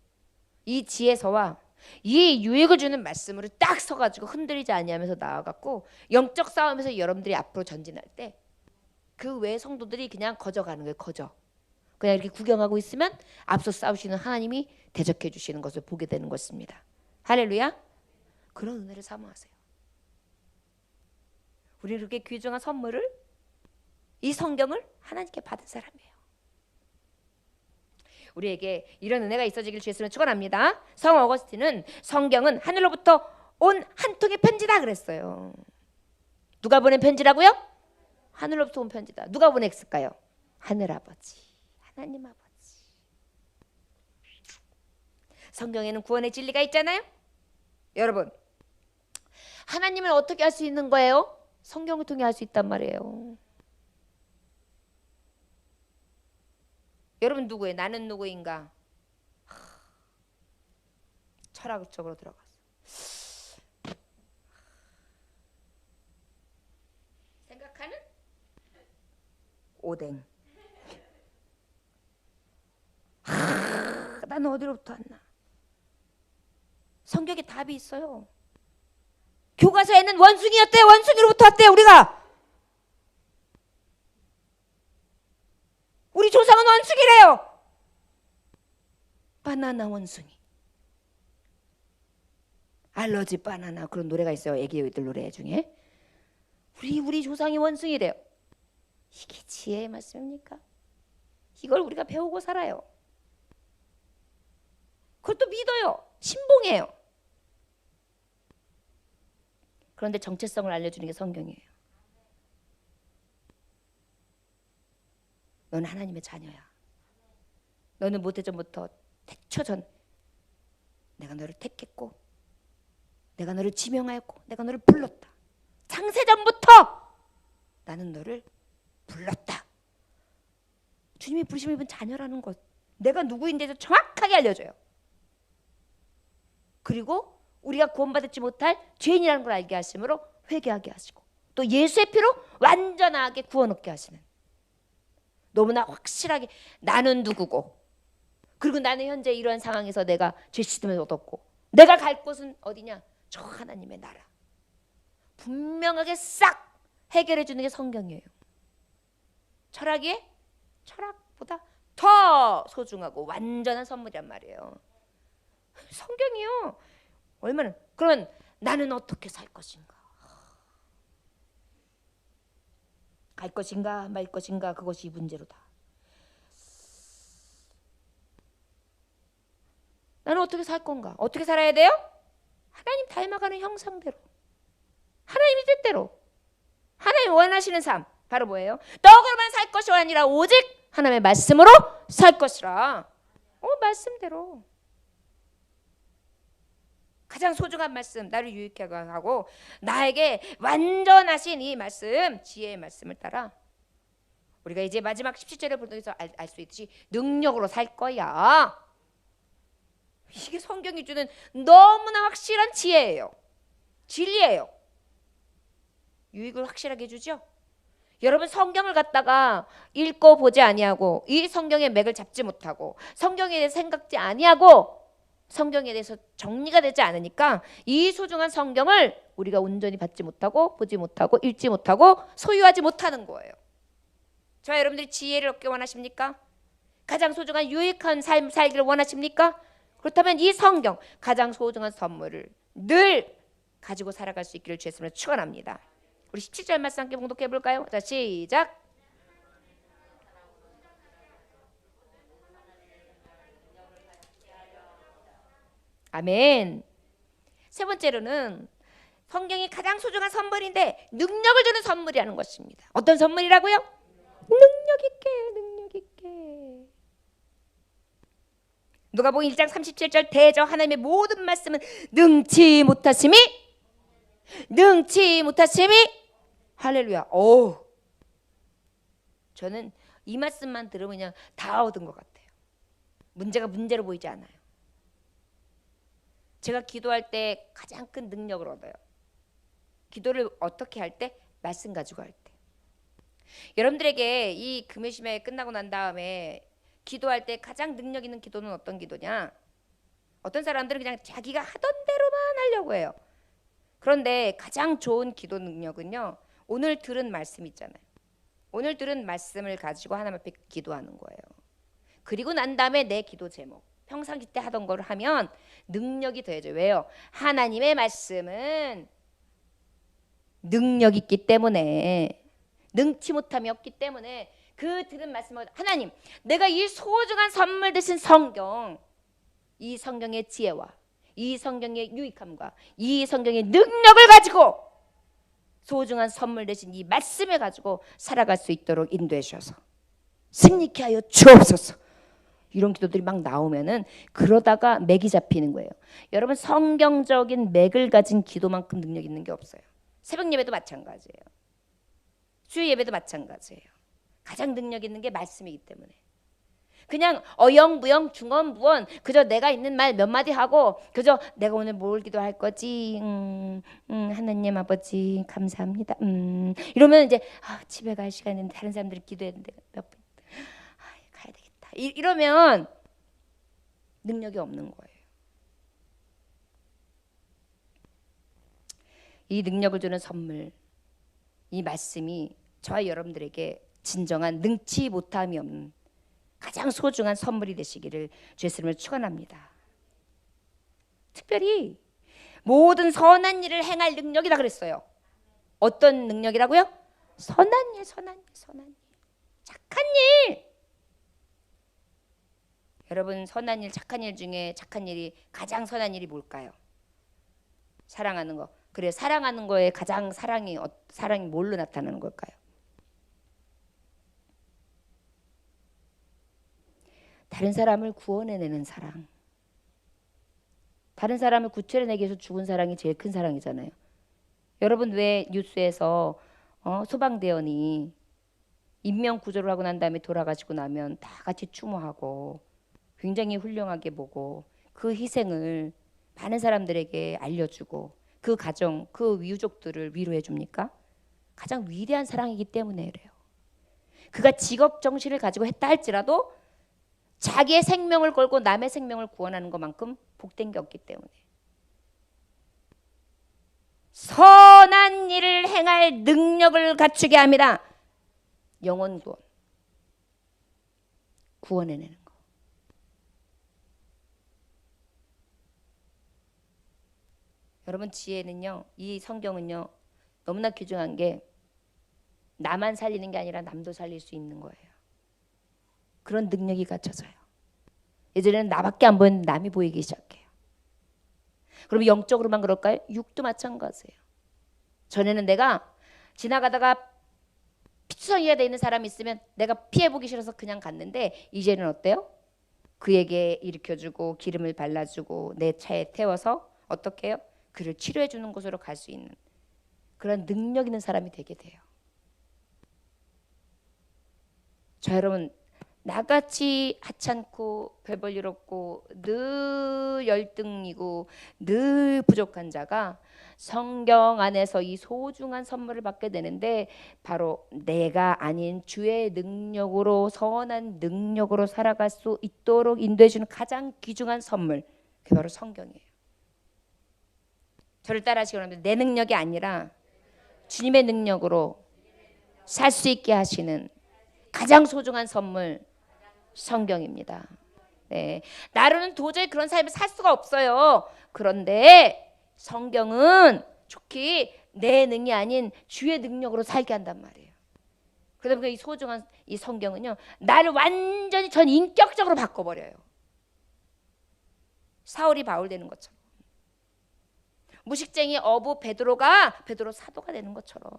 이 지혜서와 이 유익을 주는 말씀으로 딱 서가지고 흔들리지 아니하면서 나아갔고 영적 싸움에서 여러분들이 앞으로 전진할 때 그 외 성도들이 그냥 거저가는 거예요. 거저 그냥 이렇게 구경하고 있으면 앞서 싸우시는 하나님이 대적해 주시는 것을 보게 되는 것입니다. 할렐루야. 그런 은혜를 사모하세요. 우리는 그렇게 귀중한 선물을, 이 성경을 하나님께 받은 사람이에요. 우리에게 이런 은혜가 있어지길 주 예수님은 축원합니다. 성 어거스틴은 성경은 하늘로부터 온 한 통의 편지다 그랬어요. 누가 보낸 편지라고요? 하늘로부터 온 편지다. 누가 보냈을까요? 하늘아버지, 하나님 아버지. 성경에는 구원의 진리가 있잖아요. 여러분, 하나님을 어떻게 할 수 있는 거예요? 성경을 통해 할 수 있단 말이에요. 여러분 누구예요? 나는 누구인가? 철학적으로 들어갔어. 생각하는 오뎅. 나는 어디로부터 왔나? 성경에 답이 있어요. 교과서에는 원숭이였대. 원숭이로부터 왔대. 우리 조상은 원숭이래요. 바나나 원숭이. 알러지 바나나, 그런 노래가 있어요. 애기들 노래 중에. 우리 조상이 원숭이래요. 이게 지혜의 말씀입니까? 이걸 우리가 배우고 살아요. 그것도 믿어요. 신봉해요. 그런데 정체성을 알려주는 게 성경이에요. 너는 하나님의 자녀야. 너는 모태전부터 태초전 내가 너를 택했고, 내가 너를 지명하였고, 내가 너를 불렀다. 창세전부터 나는 너를 불렀다. 주님이 부르심을 입은 자녀라는 것, 내가 누구인지도 정확하게 알려줘요. 그리고 우리가 구원받지 못할 죄인이라는 걸 알게 하심으로 회개하게 하시고, 또 예수의 피로 완전하게 구원 얻게 하시는, 너무나 확실하게 나는 누구고, 그리고 나는 현재 이러한 상황에서 내가 죄 씻음을 얻었고, 내가 갈 곳은 어디냐? 저 하나님의 나라. 분명하게 싹 해결해 주는 게 성경이에요. 철학보다 더 소중하고 완전한 선물이란 말이에요. 성경이요. 얼마나. 그러면 나는 어떻게 살 것인가? 갈 것인가 말 것인가, 그것이 문제로다. 나는 어떻게 살 건가? 어떻게 살아야 돼요? 하나님 닮아가는 형상대로, 하나님의 뜻대로, 하나님 원하시는 삶. 바로 뭐예요? 떡으로만 살 것이 아니라 오직 하나님의 말씀으로 살 것이라. 말씀대로. 가장 소중한 말씀, 나를 유익하게 하고 나에게 완전하신 이 말씀, 지혜의 말씀을 따라 우리가 이제 마지막 17절을 보면서 알 수 있듯이 능력으로 살 거야. 이게 성경이 주는 너무나 확실한 지혜예요. 진리예요. 유익을 확실하게 주죠. 여러분, 성경을 갖다가 읽고 보지 아니하고, 이 성경의 맥을 잡지 못하고, 성경에 대해서 생각지 아니하고, 성경에 대해서 정리가 되지 않으니까 이 소중한 성경을 우리가 온전히 받지 못하고, 보지 못하고, 읽지 못하고, 소유하지 못하는 거예요. 자, 여러분들이 지혜를 얻기 원하십니까? 가장 소중한 유익한 삶 살기를 원하십니까? 그렇다면 이 성경, 가장 소중한 선물을 늘 가지고 살아갈 수 있기를 주 예수님으로 축원합니다. 우리 17절 말씀 함께 봉독해 볼까요? 자, 시작. 아멘. 세 번째로는 성경이 가장 소중한 선물인데 능력을 주는 선물이라는 것입니다. 어떤 선물이라고요? 능력 있게. 누가복음 1장 37절, 대저 하나님의 모든 말씀은 능치 못하심이 할렐루야. 저는 이 말씀만 들으면 그냥 다 얻은 것 같아요. 문제가 문제로 보이지 않아요. 제가 기도할 때 가장 큰 능력을 얻어요. 기도를 어떻게 할 때? 말씀 가지고 할 때. 여러분들에게 이 금요심에 끝나고 난 다음에 기도할 때 가장 능력 있는 기도는 어떤 기도냐? 어떤 사람들은 그냥 자기가 하던 대로만 하려고 해요. 그런데 가장 좋은 기도 능력은요, 오늘 들은 말씀 있잖아요. 오늘 들은 말씀을 가지고 하나님 앞에 기도하는 거예요. 그리고 난 다음에 내 기도 제목, 평상시 때 하던 걸 하면 능력이 더해져요. 왜요? 하나님의 말씀은 능력 있기 때문에, 능치 못함이 없기 때문에 그 들은 말씀을 하나님, 내가 이 소중한 선물 되신 성경, 이 성경의 지혜와 이 성경의 유익함과 이 성경의 능력을 가지고 소중한 선물 되신 이 말씀을 가지고 살아갈 수 있도록 인도해 주셔서 승리케 하여 주옵소서. 이런 기도들이 막 나오면은 그러다가 맥이 잡히는 거예요. 여러분, 성경적인 맥을 가진 기도만큼 능력 있는 게 없어요. 새벽 예배도 마찬가지예요. 주일 예배도 마찬가지예요. 가장 능력 있는 게 말씀이기 때문에. 그냥 어영부영 중언부언 그저 내가 있는 말 몇 마디 하고 그저 내가 오늘 뭘 기도할 거지, 하나님 아버지 감사합니다, 이러면 이제 집에 갈 시간인데 다른 사람들이 기도했는데 몇 분 가야 되겠다, 이러면 능력이 없는 거예요. 이 능력을 주는 선물, 이 말씀이 저와 여러분들에게 진정한 능치 못함이 없는 가장 소중한 선물이 되시기를 주 예수님을 축원합니다. 특별히 모든 선한 일을 행할 능력이라 그랬어요. 어떤 능력이라고요? 선한 일, 선한 일, 선한 일, 착한 일. 여러분, 선한 일, 착한 일 중에 착한 일이, 가장 선한 일이 뭘까요? 사랑하는 거. 그래, 사랑하는 거에 가장 사랑이 뭘로 나타나는 걸까요? 다른 사람을 구원해내는 사랑. 다른 사람을 구출해내기 위해서 죽은 사랑이 제일 큰 사랑이잖아요. 여러분, 왜 뉴스에서 소방대원이 인명구조를 하고 난 다음에 돌아가시고 나면 다 같이 추모하고 굉장히 훌륭하게 보고 그 희생을 많은 사람들에게 알려주고 그 가정, 그 유족들을 위로해 줍니까? 가장 위대한 사랑이기 때문에 그래요. 그가 직업 정신을 가지고 했다 할지라도 자기의 생명을 걸고 남의 생명을 구원하는 것만큼 복된 게 없기 때문에. 선한 일을 행할 능력을 갖추게 합니다. 영혼 구원, 구원해내는 거. 여러분, 지혜는요, 이 성경은요 너무나 귀중한 게 나만 살리는 게 아니라 남도 살릴 수 있는 거예요. 그런 능력이 갖춰져요. 예전에는 나밖에 안 보이는데 남이 보이기 시작해요. 그럼 영적으로만 그럴까요? 육도 마찬가지예요. 전에는 내가 지나가다가 피투성이가 돼 있는 사람이 있으면 내가 피해보기 싫어서 그냥 갔는데 이제는 어때요? 그에게 일으켜주고 기름을 발라주고 내 차에 태워서 어떻게 해요? 그를 치료해주는 곳으로 갈 수 있는 그런 능력 있는 사람이 되게 돼요. 자, 여러분, 나같이 하찮고 별 볼 일 없고 늘 열등이고 늘 부족한 자가 성경 안에서 이 소중한 선물을 받게 되는데 바로 내가 아닌 주의 능력으로, 선한 능력으로 살아갈 수 있도록 인도해 주는 가장 귀중한 선물, 그게 바로 성경이에요. 저를 따라하시기 원합니다. 내 능력이 아니라 주님의 능력으로 살 수 있게 하시는 가장 소중한 선물, 성경입니다. 네, 나로는 도저히 그런 삶을 살 수가 없어요. 그런데 성경은 좋게 내 능이 아닌 주의 능력으로 살게 한단 말이에요. 그러다 보니까 이 소중한 이 성경은요, 나를 완전히 전 인격적으로 바꿔버려요. 사울이 바울 되는 것처럼, 무식쟁이 어부 베드로가 베드로 사도가 되는 것처럼,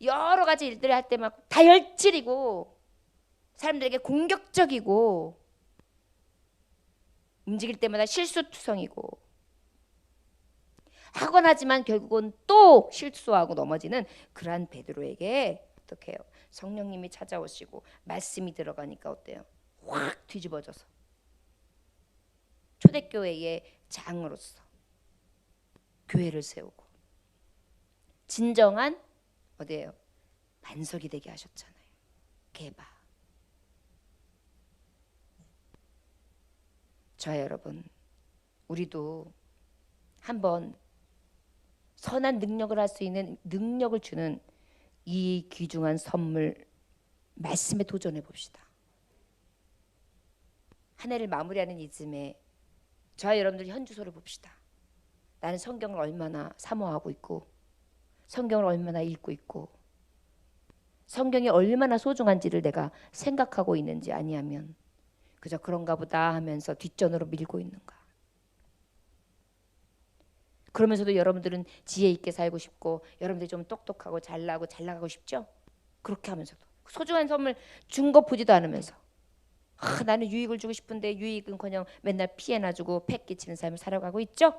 여러 가지 일들을 할 때만 다혈질이고 사람들에게 공격적이고 움직일 때마다 실수투성이고 하곤 하지만 결국은 또 실수하고 넘어지는 그러한 베드로에게 어떻게 해요? 성령님이 찾아오시고 말씀이 들어가니까 어때요? 확 뒤집어져서 초대교회의 장으로서 교회를 세우고 진정한 어디예요? 반석이 되게 하셨잖아요. 개바. 저 여러분, 우리도 한번 선한 능력을 할 수 있는 능력을 주는 이 귀중한 선물, 말씀에 도전해 봅시다. 한 해를 마무리하는 이쯤에 저와 여러분들 현주소를 봅시다. 나는 성경을 얼마나 사모하고 있고, 성경을 얼마나 읽고 있고, 성경이 얼마나 소중한지를 내가 생각하고 있는지, 아니하면 그저 그런가 보다 하면서 뒷전으로 밀고 있는가. 그러면서도 여러분들은 지혜 있게 살고 싶고, 여러분들이 좀 똑똑하고 잘나고 잘 나가고 싶죠? 그렇게 하면서도 소중한 선물 준 거 보지도 않으면서, 나는 유익을 주고 싶은데 유익은커녕 맨날 피해나 주고 패 끼치는 삶을 살아가고 있죠?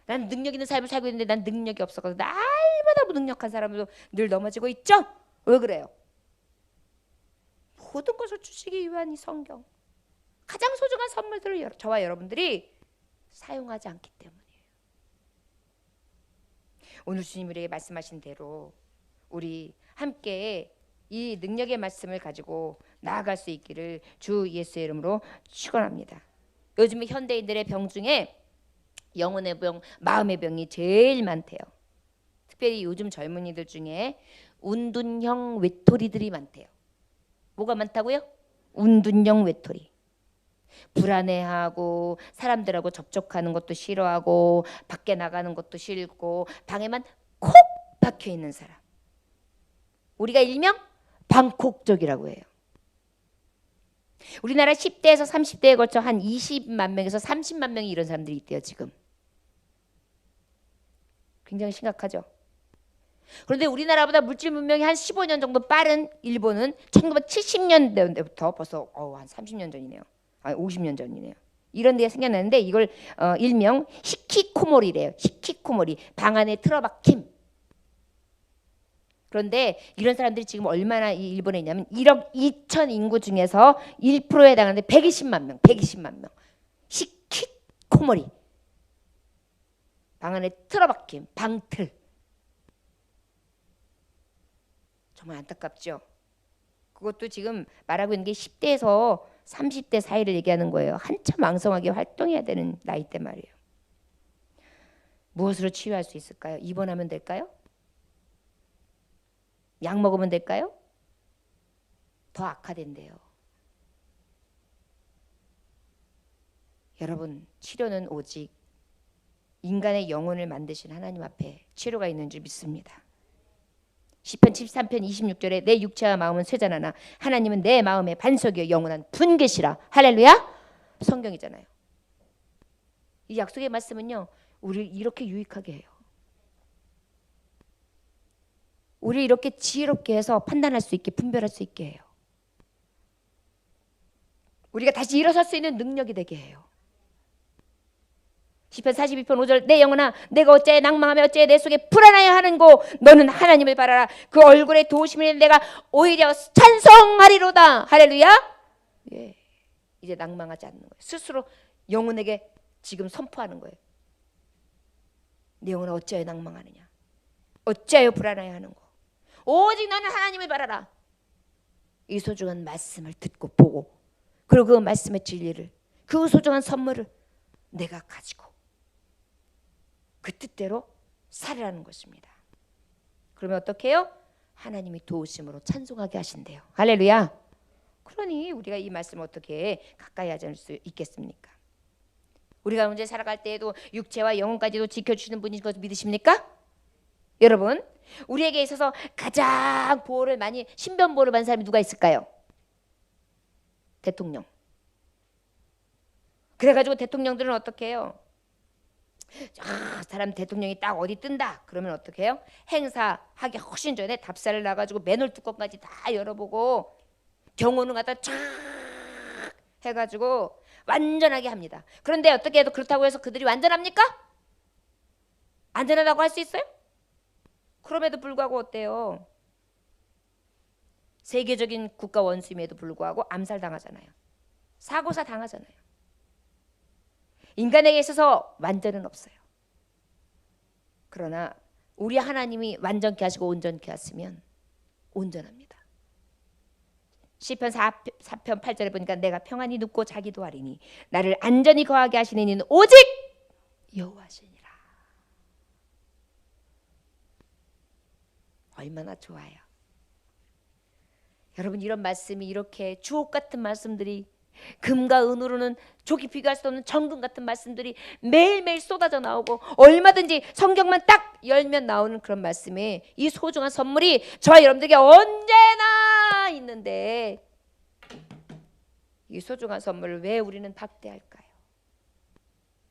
난 능력 있는 삶을 살고 있는데 난 능력이 없어서 날마다 무능력한 사람으로 늘 넘어지고 있죠? 왜 그래요? 모든 것을 주시기 위한 이 성경, 가장 소중한 선물들을 저와 여러분들이 사용하지 않기 때문이에요. 오늘 주님 우리에게 말씀하신 대로 우리 함께 이 능력의 말씀을 가지고 나아갈 수 있기를 주 예수의 이름으로 축원합니다. 요즘에 현대인들의 병 중에 영혼의 병, 마음의 병이 제일 많대요. 특별히 요즘 젊은이들 중에 운둔형 외톨이들이 많대요. 뭐가 많다고요? 운둔형 외톨이. 불안해하고 사람들하고 접촉하는 것도 싫어하고 밖에 나가는 것도 싫고 방에만 콕 박혀 있는 사람. 우리가 일명 방콕족이라고 해요. 우리나라 10대에서 30대에 걸쳐 한 20만 명에서 30만 명이 이런 사람들이 있대요. 지금. 굉장히 심각하죠. 그런데 우리나라보다 물질 문명이 한 15년 정도 빠른 일본은 1970년대부터 벌써 한 30년 전이네요. 50년 전이네요. 이런 데가 생겨났는데 이걸 일명 히키코모리래요. 히키코모리, 방 안에 틀어박힘. 그런데 이런 사람들이 지금 얼마나 이 일본에 있냐면 1억 2천 인구 중에서 1%에 해당하는데 120만 명, 120만 명. 히키코모리, 방 안에 틀어박힘, 방틀. 정말 안타깝죠. 그것도 지금 말하고 있는 게 10대에서 30대 사이를 얘기하는 거예요. 한참 왕성하게 활동해야 되는 나이 때 말이에요. 무엇으로 치유할 수 있을까요? 입원하면 될까요? 약 먹으면 될까요? 더 악화된대요. 여러분, 치료는 오직 인간의 영혼을 만드신 하나님 앞에 치료가 있는 줄 믿습니다. 시편 73편 26절에 내 육체와 마음은 쇠잔하나 하나님은 내 마음의 반석이요 영원한 분계시라. 할렐루야. 성경이잖아요. 이 약속의 말씀은요, 우리를 이렇게 유익하게 해요. 우리를 이렇게 지혜롭게 해서 판단할 수 있게, 분별할 수 있게 해요. 우리가 다시 일어설 수 있는 능력이 되게 해요. 시편 42편 5절 내 영혼아 내가 어찌하여 낭망하며 어찌하여 내 속에 불안하여 하는고 너는 하나님을 바라라. 그 얼굴에 도우심을 내가 오히려 찬송하리로다. 할렐루야. 예, 이제 낭망하지 않는 거예요. 스스로 영혼에게 지금 선포하는 거예요. 내 영혼아 어찌하여 낭망하느냐, 어찌하여 불안하여 하는 거, 오직 너는 하나님을 바라라. 이 소중한 말씀을 듣고 보고, 그리고 그 말씀의 진리를, 그 소중한 선물을 내가 가지고 그 뜻대로 살으라는 것입니다. 그러면 어떻게 해요? 하나님이 도우심으로 찬송하게 하신대요. 할렐루야. 그러니 우리가 이 말씀을 어떻게 가까이 하지 않을 수 있겠습니까? 우리가 문제 살아갈 때에도 육체와 영혼까지도 지켜주시는 분인 것을 믿으십니까? 여러분, 우리에게 있어서 가장 보호를 많이, 신변 보호를 받는 사람이 누가 있을까요? 대통령. 그래가지고 대통령들은 어떻게 해요? 사람 대통령이 딱 어디 뜬다 그러면 어떻게 해요? 행사하기 훨씬 전에 답사를 나가지고 맨홀 뚜껑까지 다 열어보고 경호는 갖다 쫙 해가지고 완전하게 합니다. 그런데 어떻게 해도 그렇다고 해서 그들이 완전합니까? 안전하다고 할 수 있어요? 그럼에도 불구하고 어때요? 세계적인 국가 원수임에도 불구하고 암살당하잖아요. 사고사 당하잖아요. 인간에게 있어서 완전은 없어요. 그러나 우리 하나님이 완전케 하시고 온전케 하시면 온전합니다. 시편 4편 8절에 보니까 내가 평안히 눕고 자기도 하리니 나를 안전히 거하게 하시는 이는 오직 여호와시니라. 얼마나 좋아요. 여러분, 이런 말씀이, 이렇게 주옥 같은 말씀들이, 금과 은으로는 족이 비교할 수 없는 정금 같은 말씀들이 매일매일 쏟아져 나오고, 얼마든지 성경만 딱 열면 나오는 그런 말씀에 이 소중한 선물이 저와 여러분들에게 언제나 있는데, 이 소중한 선물을 왜 우리는 박대할까요?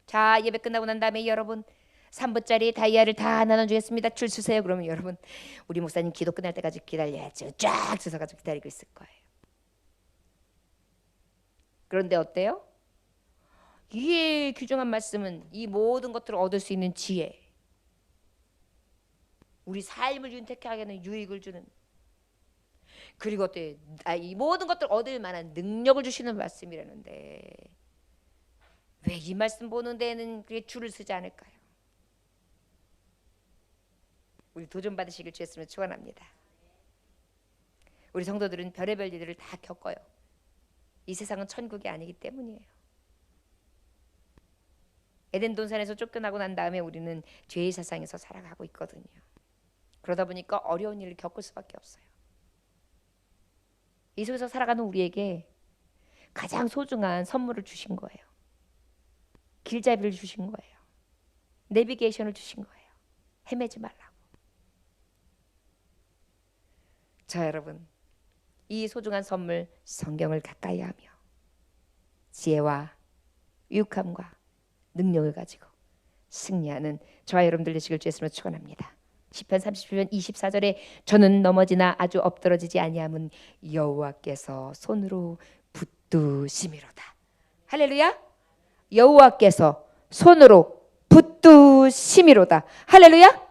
자, 예배 끝나고 난 다음에 여러분 3분짜리 다이아를 다 나눠주겠습니다. 줄 서세요. 그러면 여러분, 우리 목사님 기도 끝날 때까지 기다려야죠. 쫙 서서가지고 기다리고 있을 거예요. 그런데 어때요? 이 귀중한 말씀은 이 모든 것들을 얻을 수 있는 지혜, 우리 삶을 윤택하게 하는 유익을 주는, 그리고 또 이 모든 것들을 얻을 만한 능력을 주시는 말씀이라는데, 왜 이 말씀 보는 데에는 그게 줄을 서지 않을까요? 우리 도전 받으시길 주였으면 축원합니다. 우리 성도들은 별의별 일들을 다 겪어요. 이 세상은 천국이 아니기 때문이에요. 에덴 동산에서 쫓겨나고 난 다음에 우리는 죄의 세상에서 살아가고 있거든요. 그러다 보니까 어려운 일을 겪을 수밖에 없어요. 이 속에서 살아가는 우리에게 가장 소중한 선물을 주신 거예요. 길잡이를 주신 거예요. 내비게이션을 주신 거예요. 헤매지 말라고. 자, 여러분, 이 소중한 선물 성경을 가까이 하며 지혜와 유익함과 능력을 가지고 승리하는 저와 여러분들 되시길 주였으면 축원합니다. 시편 37편 24절에 저는 넘어지나 아주 엎드러지지 아니함은 여호와께서 손으로 붙드심이로다. 할렐루야. 여호와께서 손으로 붙드심이로다. 할렐루야.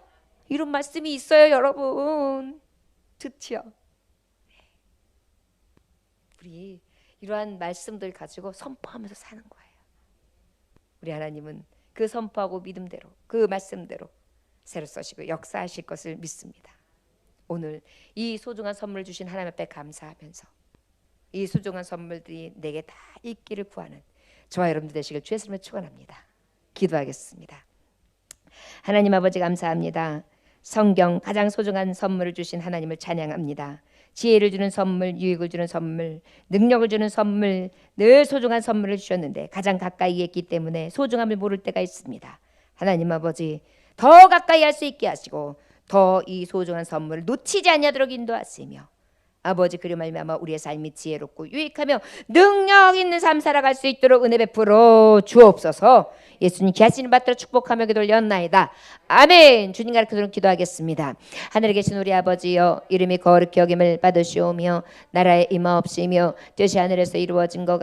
이런 말씀이 있어요, 여러분. 좋지요? 우리 이러한 말씀들 가지고 선포하면서 사는 거예요. 우리 하나님은 그 선포하고 믿음대로, 그 말씀대로 새로 써시고 역사하실 것을 믿습니다. 오늘 이 소중한 선물을 주신 하나님 앞에 감사하면서 이 소중한 선물들이 내게 다 있기를 구하는 저와 여러분들 되시길 주의 이름으로 축원합니다. 기도하겠습니다. 하나님 아버지, 감사합니다. 성경 가장 소중한 선물을 주신 하나님을 찬양합니다. 지혜를 주는 선물, 유익을 주는 선물, 능력을 주는 선물, 늘 소중한 선물을 주셨는데 가장 가까이에 있기 때문에 소중함을 모를 때가 있습니다. 하나님 아버지, 더 가까이 할 수 있게 하시고 더 이 소중한 선물을 놓치지 아니하도록 인도하시며, 아버지, 그리 말미암아 우리의 삶이 지혜롭고 유익하며 능력 있는 삶 살아갈 수 있도록 은혜 베풀어 주옵소서. 예수님 귀하신 받들어 축복하며 기도를 연나이다. 아멘. 주님 가르쳐 기도하겠습니다. 하늘에 계신 우리 아버지여, 이름이 거룩히 여김을 받으시오며 나라의 임하옵시며 뜻이 하늘에서 이루어진 것